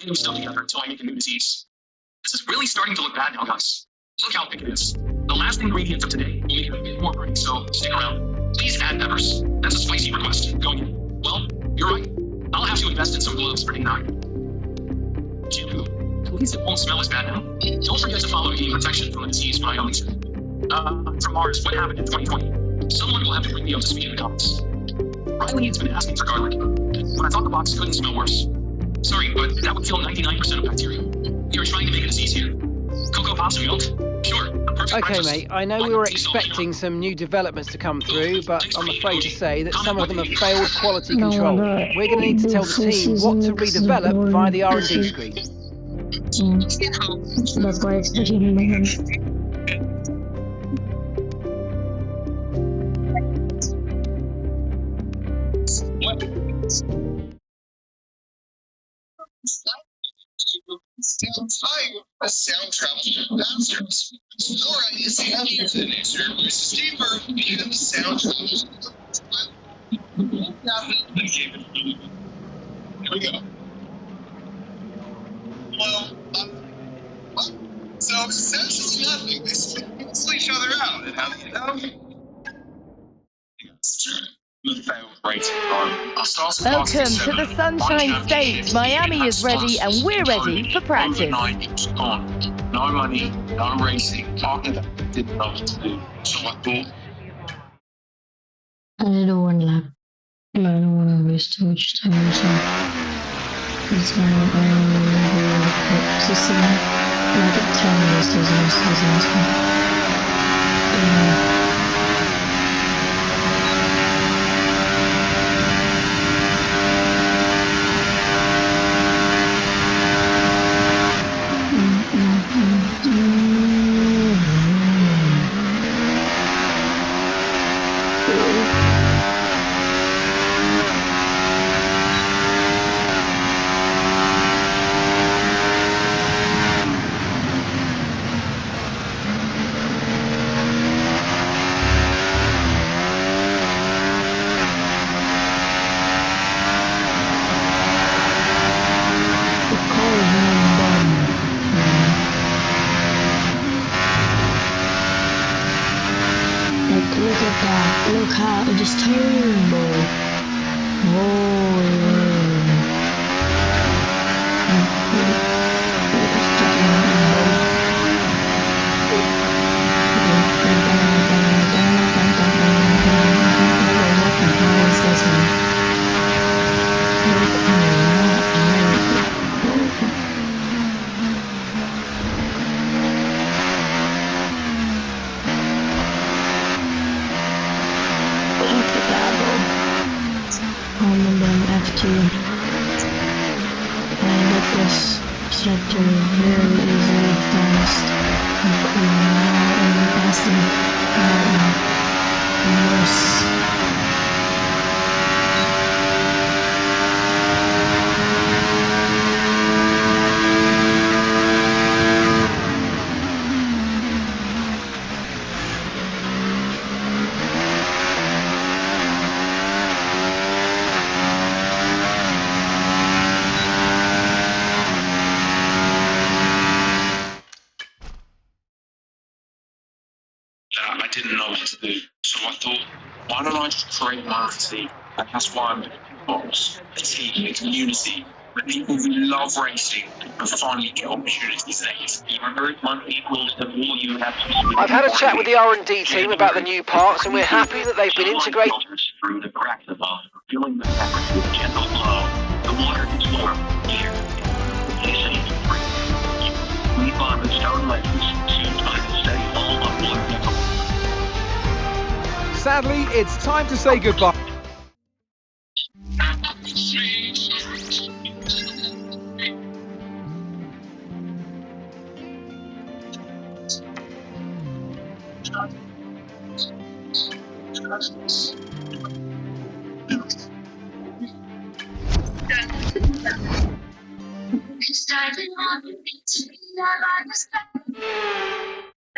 random stuff together until I make a new disease. This is really starting to look bad now, guys. Look how thick it is. The last ingredient of today will make it a bit more pretty, so stick around. Please add peppers. That's a spicy request. Going in. Well, you're right. I'll have to invest in some gloves for day 9. 2. At least it won't smell as bad now. Don't forget to follow eating protection from the disease by Elisa. From Mars, what happened in 2020? Someone will have to bring me up to speed in the comments. Riley has been asking for garlic, but I thought the box couldn't smell worse. Sorry, but that would kill 99% of bacteria. We are trying to make a disease here. Cocoa possum milk? Sure, the perfect Okay, breakfast. mate, I know we were expecting some new developments to come through, but I'm afraid to say that some of them have failed quality control. We're going to need to tell the team what to redevelop via the R&D screen. That's why I expected him. A sound travels faster. Fluoride is heavier than air, which is deeper because the sound travels. Here we go. Well, so essentially nothing. They cancel each other out. And how do you know? Welcome to the Sunshine State. Miami is ready and we're ready for practice. No money, no racing, talking about didn't know what to do. So I thought, I did one lap. I don't want to waste too much time. So it's not system. Like 10 minutes is awesome. Look at that. Look how it just turned. F2 and get this sector very easily fast and clean out and fast and worse. I didn't know what to do. So I thought, why don't I just create my own team? And that's why I'm making box. A team, a community, the people who love racing and finally get opportunities that you remember money equals the more you have to. I've had a chat with the R&D team about the new parts, and we're happy that they've been integrated. Through the crack of the bar, filling the fabric with gentle glow. The water is warm here. They say it's free. We find the stone legends soon time to stay all on water. Sadly, it's time to say goodbye.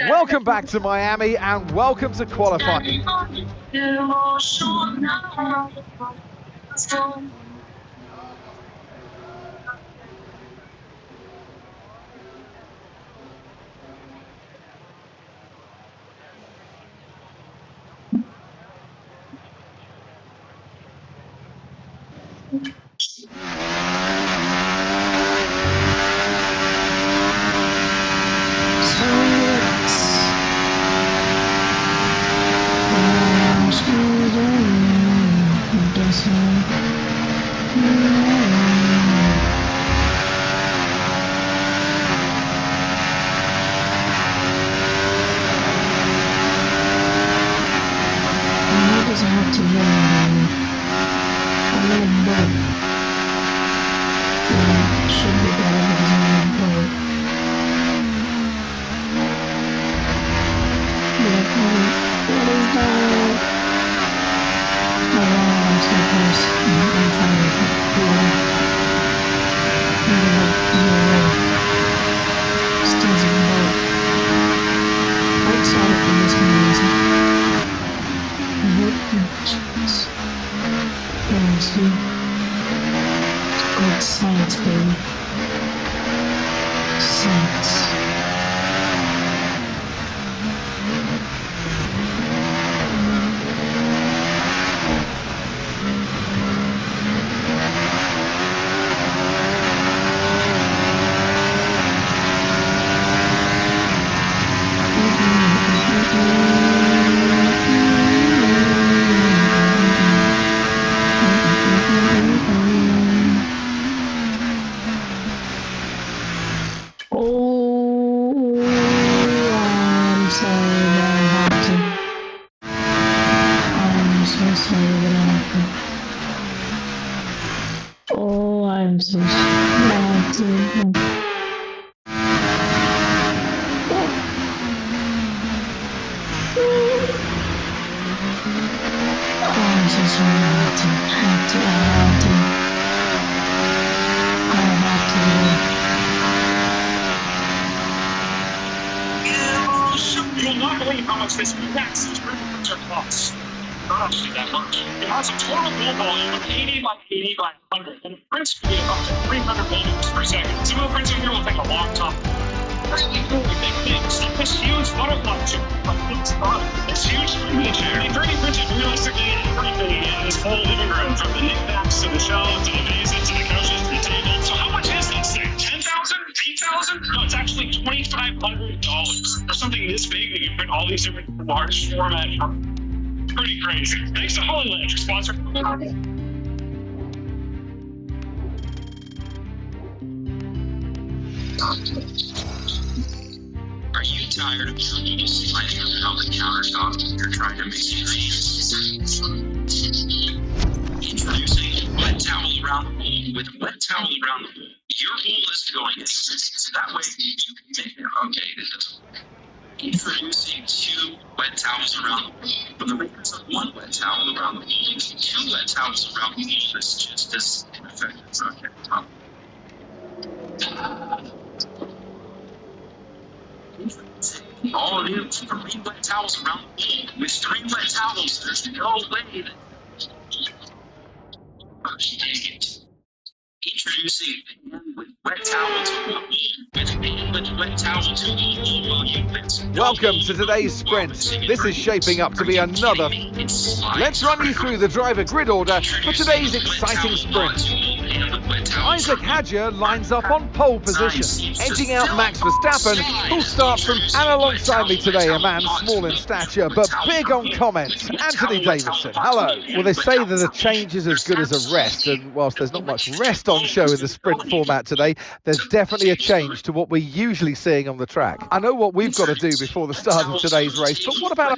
Welcome back to Miami and welcome to qualifying. Doesn't have to yell at me. I'm in a boat. Yeah, should be better because I'm in a boat. What is that? Oh wow, I'm so close. I'm trying to get water. Still in a boat. Outside of the amazing. Good science, baby. Science. I'm so glad to. I'm so sorry. You will not believe how much this massive printer costs. Not actually that much. It has a total build volume of 80 by 80 by 100, and it prints speed of up to 300 volts per second. Some of the prints in here will take a long time. Really big things, like this huge butterfly chair. This huge 3D chair. The 3D printed realistically everything in this whole living room, from the knickknacks to the shelves to the vases to the couches to the table. So how much is this thing? 10,000? 8,000? No, it's actually $2,500 for something this big that you print all these different large format. Pretty crazy. Thanks to Holy Land, your sponsor. Are you tired of sliding around the countertop? You're trying to make it Introducing Wet Towel Around the Pool. With Wet Towel Around the Pool, your pool is going so that way you can make it. Okay, this is introducing 2 wet towels around the pool. For the reasons of 1 wet towel around the pool, 2 wet towels around the pool is just as ineffective. Okay. All new 3 wet towels around the pool. With 3 wet towels, there's no way that. Introducing Pan with Wet Towel Tool. With Pan with Wet Towel Tool, will you rinse? Welcome to today's sprint. This is shaping up to be another. Let's run you through the driver grid order for today's exciting sprint. Isaac Hadjar lines up on pole position, edging out Max Verstappen, who'll start from. And alongside me today, a man small in stature but big on comments, Anthony Davidson. Hello. Well, they say that a change is as good as a rest, and whilst there's not much rest on show in the sprint format today, there's definitely a change to what we're usually seeing on the track. I know what we've got to do before the start of today's race, but what about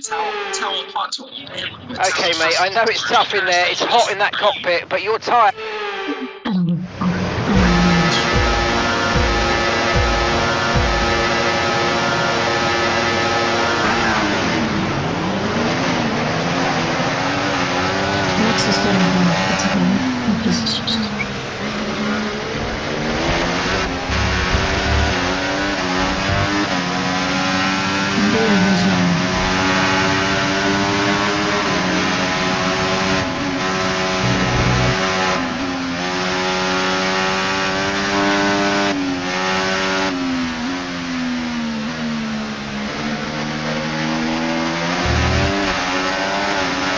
Okay, mate, I know it's tough in there, it's hot in that cockpit, but you're tired. Max is getting home. It's okay. This is just.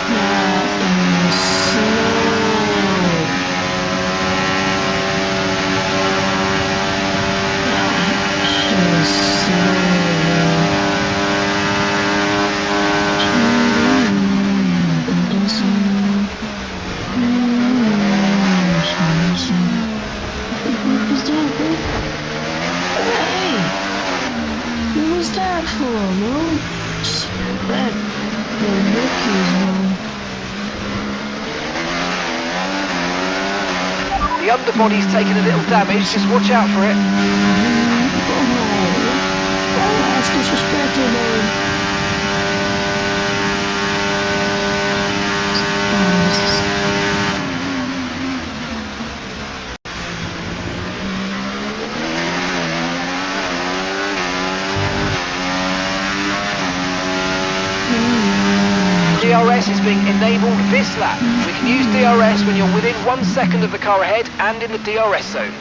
Yeah, The underbody's taken a little damage, just watch out for it. Oh, that's disrespectful, dude. DRS is being enabled this lap. We can use DRS when you're within 1 second of the car ahead and in the DRS zone.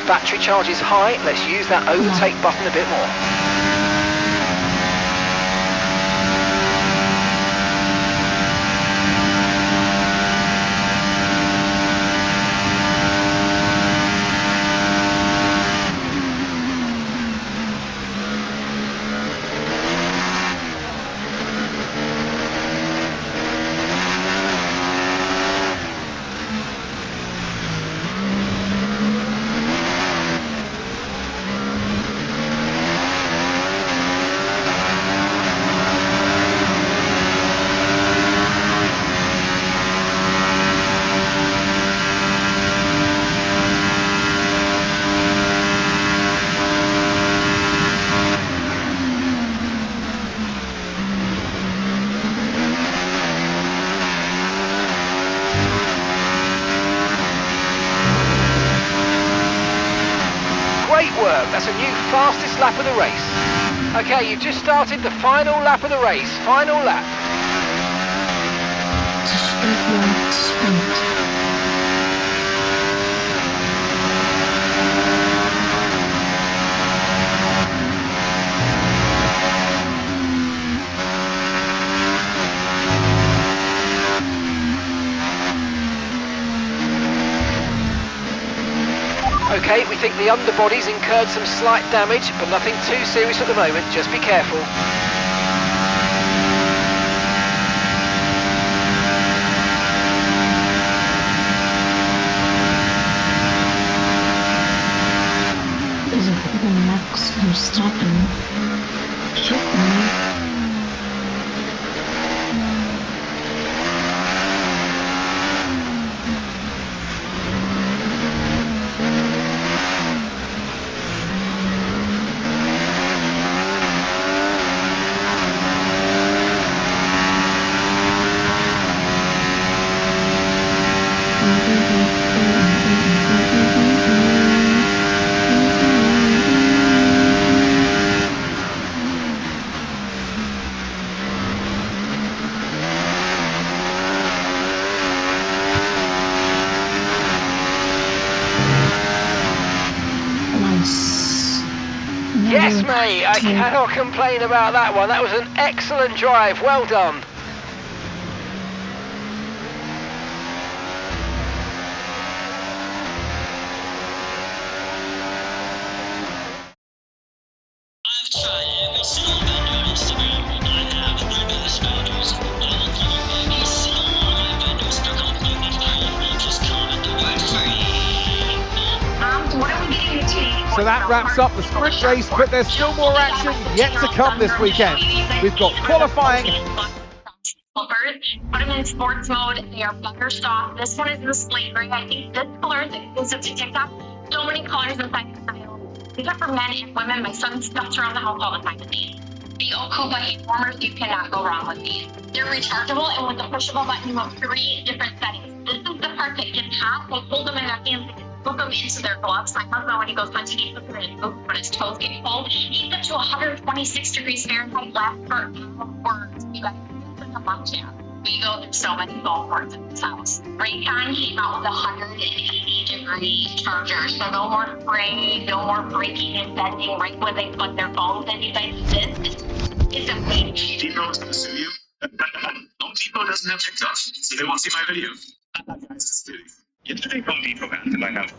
Battery charge is high, let's use that overtake button a bit more. Great work, that's a new fastest lap of the race. Okay, you've just started the final lap of the race, final lap. Okay, we think the underbody's incurred some slight damage, but nothing too serious at the moment, just be careful. There's a freaking Max Verstappen. Shit, man. Yes, mate, I cannot complain about that one. That was an excellent drive, well done. I've tried every single vendor on Instagram. I have the best vendors. I will follow every single one of my vendors. They're completely free. Just comment the word free. What are we getting today? So that wraps up the sprint race, but there's still more action yet to come this weekend. We've got qualifying. Put them in sports mode. They are butter soft. This one is the slate gray. I think this color is exclusive to TikTok. So many colors inside this available. These are for men and women. My son stuffs around the house all the time with these. The Okuba hand warmers, you cannot go wrong with these. They're rechargeable, and with the pushable button, you have 3 different settings. This is the part that gets hot. They hold them in their hands and hook them into their gloves. My husband, when he goes hunting, he puts them in his boots when his toes get cold. He's up to 126 degrees Fahrenheit, lasts for hours. You guys put them on jam. We go through so many golf carts in this house. Raycon came out with 180-degree charger, so no more spray, no more breaking and bending right when they put their phones in. You guys, this is amazing. Depot is gonna sue you. Home Depot doesn't have TikTok, so they won't see my video. Guys, it's kidding. Yesterday, Home Depot got into my house.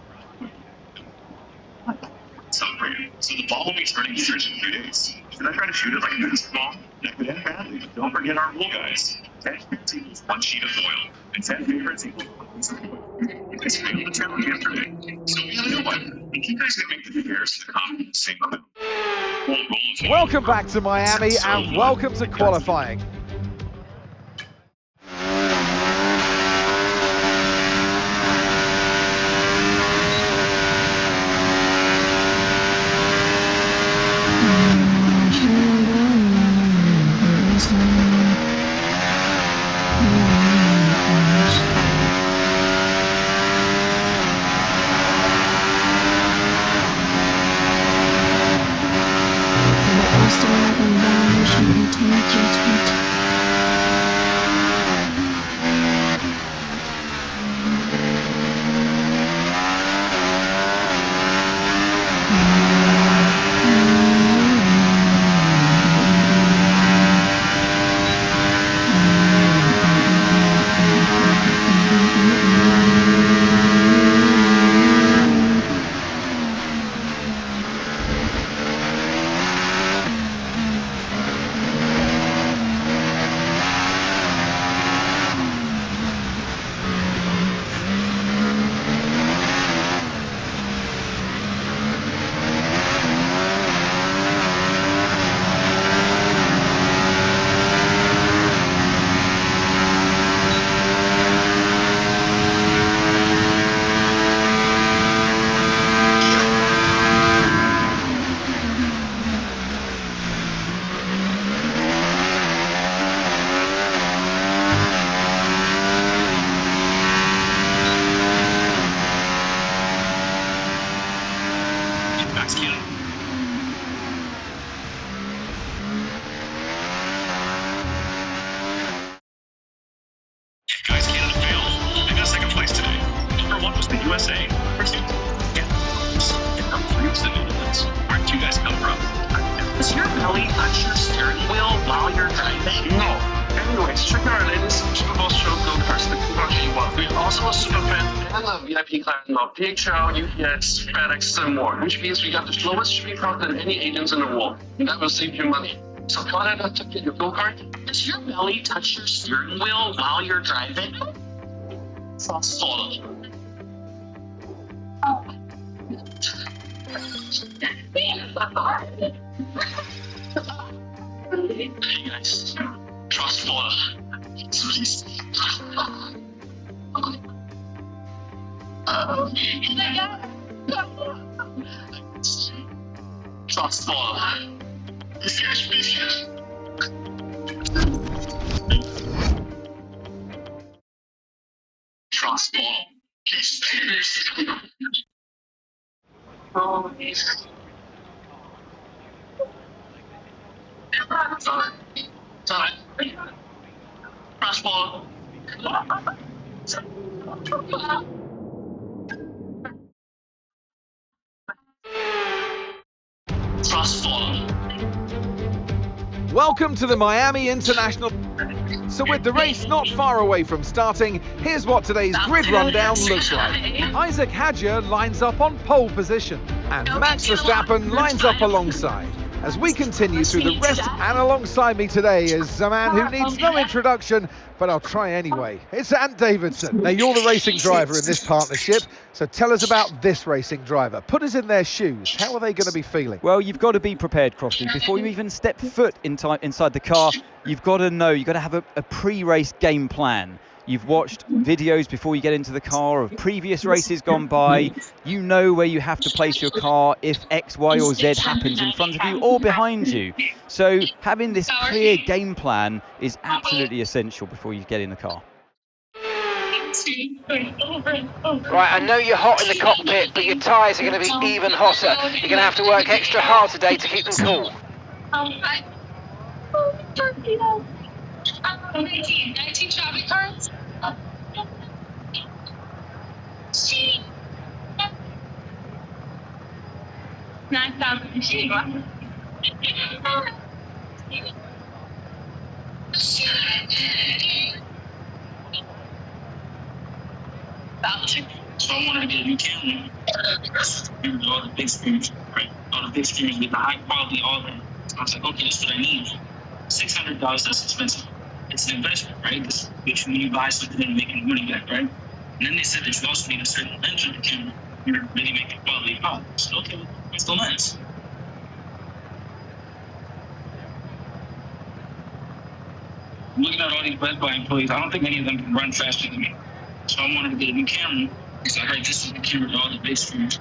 So for you. So the ball will be turning here in a few days. Should I try to shoot it like a basketball? That could end badly. Don't forget our rule, guys. 10 favorites equals 1 sheet of foil, and 10 favorites equals 1 piece of foil. You guys failed the challenge yesterday, so we have a new one. And you guys can make the comparison to come same amount. Welcome back to Miami and welcome to qualifying. Guys, Canada failed. They got second place today. Number 1 was the USA. Number 2, and number 3 was the Netherlands. Where did you guys come from? Does your belly touch your steering wheel while you're driving? No. Anyways, check out our latest Super Bowl show go-karts, the Kuba G1. We also a super fan and a VIP client of DHL, UPS, FedEx, and more, which means we got the slowest street route than any agents in the world. That will save you money. So Canada to get your go-kart. Does your belly touch your steering wheel while you're driving? Fast forward. Hey guys, trust forward. Please. Trust forward. Yes. Trust ball. Sorry. Trust ball. Trust ball. Welcome to the Miami International. So with the race not far away from starting, here's what today's grid rundown looks like. Isaac Hadjar lines up on pole position, and Max Verstappen lines up alongside. As we continue through the rest, and alongside me today is a man who needs no introduction, but I'll try anyway. It's Ant Davidson. Now, you're the racing driver in this partnership, so tell us about this racing driver. Put us in their shoes. How are they going to be feeling? Well, you've got to be prepared, Crofty. Before you even step foot inside the car, you've got to know, you've got to have a pre-race game plan. You've watched videos before you get into the car of previous races gone by. You know where you have to place your car if X, Y or Z happens in front of you or behind you. So having this clear game plan is absolutely essential before you get in the car. Right, I know you're hot in the cockpit, but your tyres are going to be even hotter. You're going to have to work extra hard today to keep them cool. 19 traffic cards. She 9,000 machine gun. So I wanted to get a new camera. That's all the big screens, right? All the big screens with the high quality, all that. So I was like, okay, that's what I need. $600, that's expensive. It's an investment, right? It's which when you buy something and making money back, right? And then they said that you also need a certain lens on the camera. You're really making quality pop. So okay, what's the lens? Looking at all these Best Buy employees, I don't think any of them can run faster than me. So I wanted to get a new camera because I heard this is the camera with all the big screens.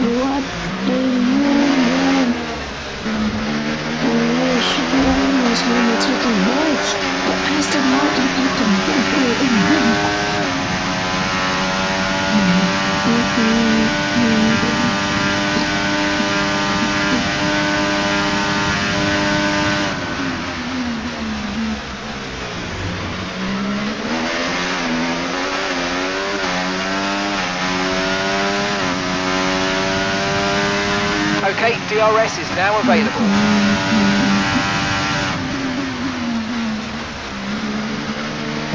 What do you want? Oh, Chevron was going to take a break, but Aston Martin had to buckle in. Okay, DRS is now available.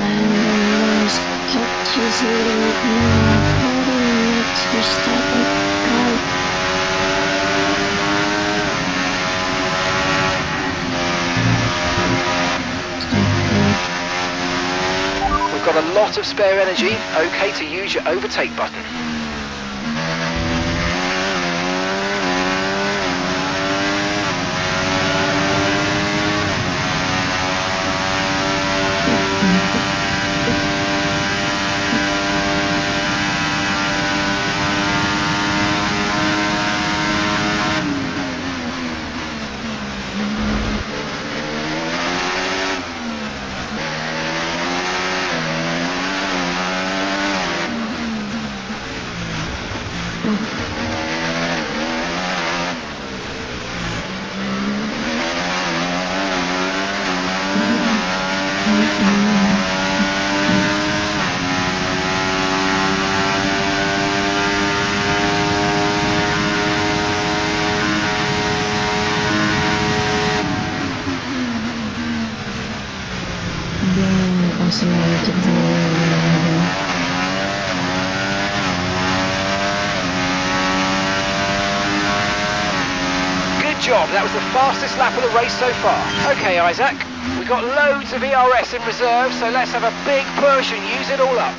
Lewis kept his lead now, holding Max Verstappen out. We've got a lot of spare energy. Okay to use your overtake button. Good job, that was the fastest lap of the race so far. Okay, Isaac, we've got loads of ERS in reserve, so let's have a big push and use it all up.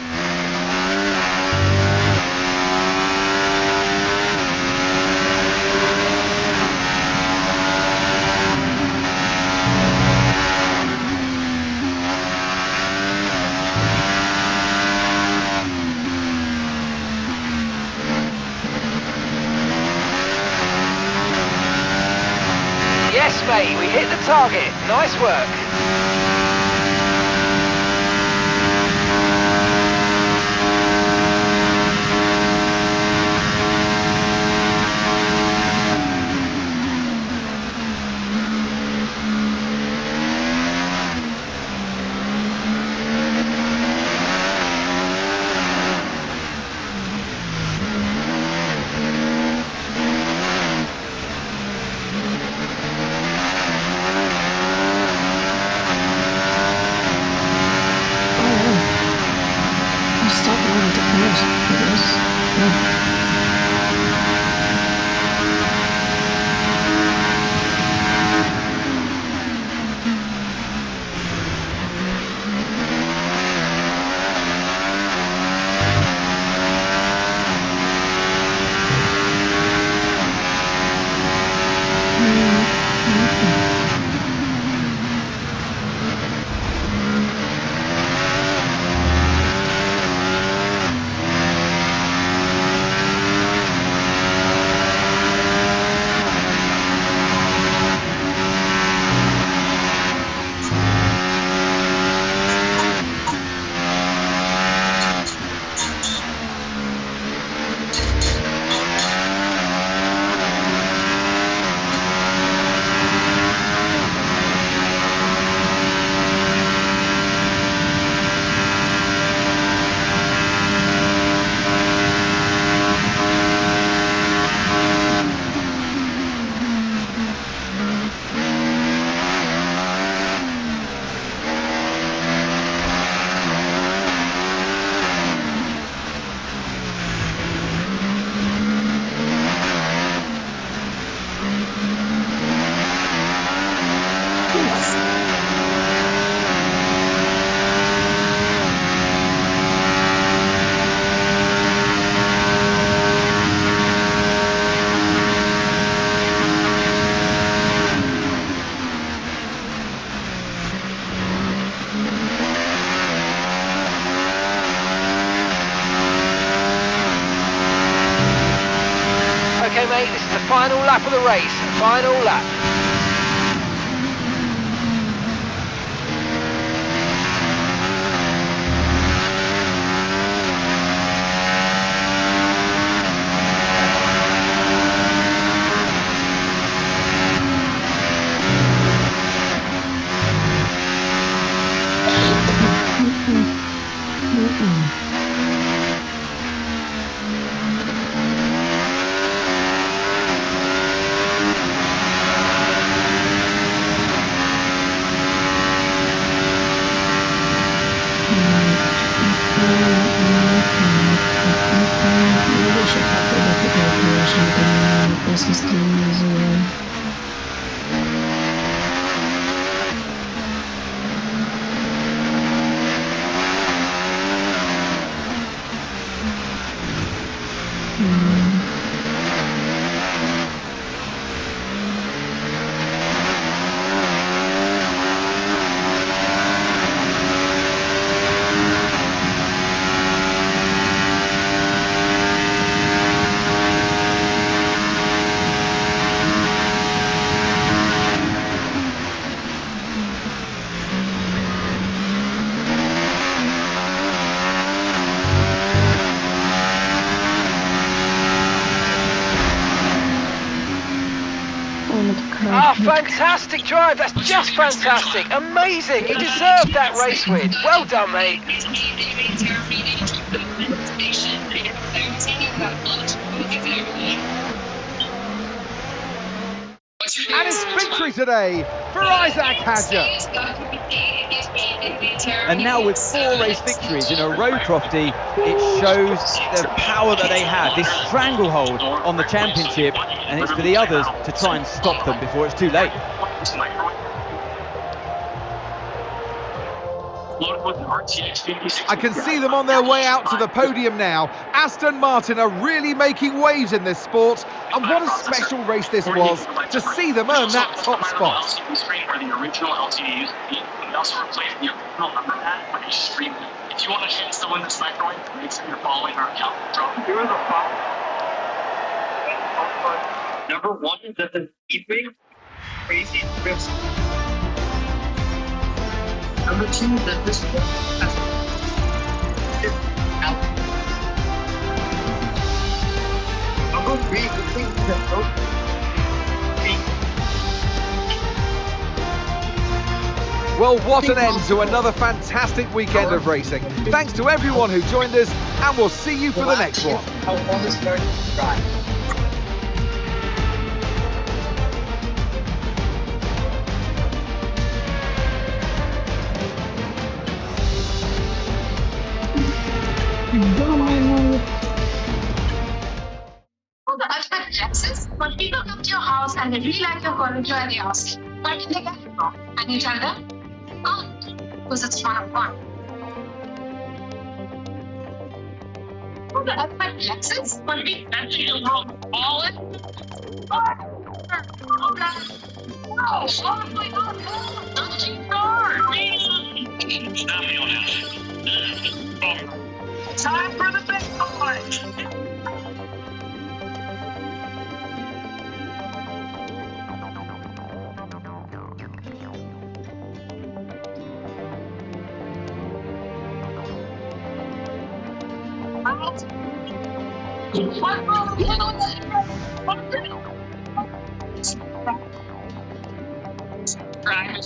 Yes, mate, we hit the target. Nice work. mate. This is the final lap of the race. Final lap. Maybe I should probably look at calculation thing. This is the easier. Ah, fantastic drive. That's just fantastic. Amazing. You deserved that race win. Well done, mate. And it's victory today for Isaac Hadjar. And now with 4 race victories in a row, Crofty, it shows the power that they have, this stranglehold on the championship, and it's for the others to try and stop them before it's too late. I can see them on their way out to the podium now. Aston Martin are really making waves in this sport, and what a special race this was to see them earn that top spot. Also replaced the original number pad with a stream. If you want a chance to win this microwave, make sure you're following our account. Here are the five. Number 1 is that the speedway crazy drifts. Number 2 is that this one has out. Number 3 is the thing that broke. Well, what an end to another fantastic weekend of racing. Thanks to everyone who joined us, and we'll see you for the next one. Oh, I've got Lexus. When people come to your house and they really like your furniture and they ask, where did they get it from? And you tell them, oh, because it's one of one. Oh, I've got Lexus. When we enter your home, all in. Oh my God! That's a cheap car! Time for the big one! Right.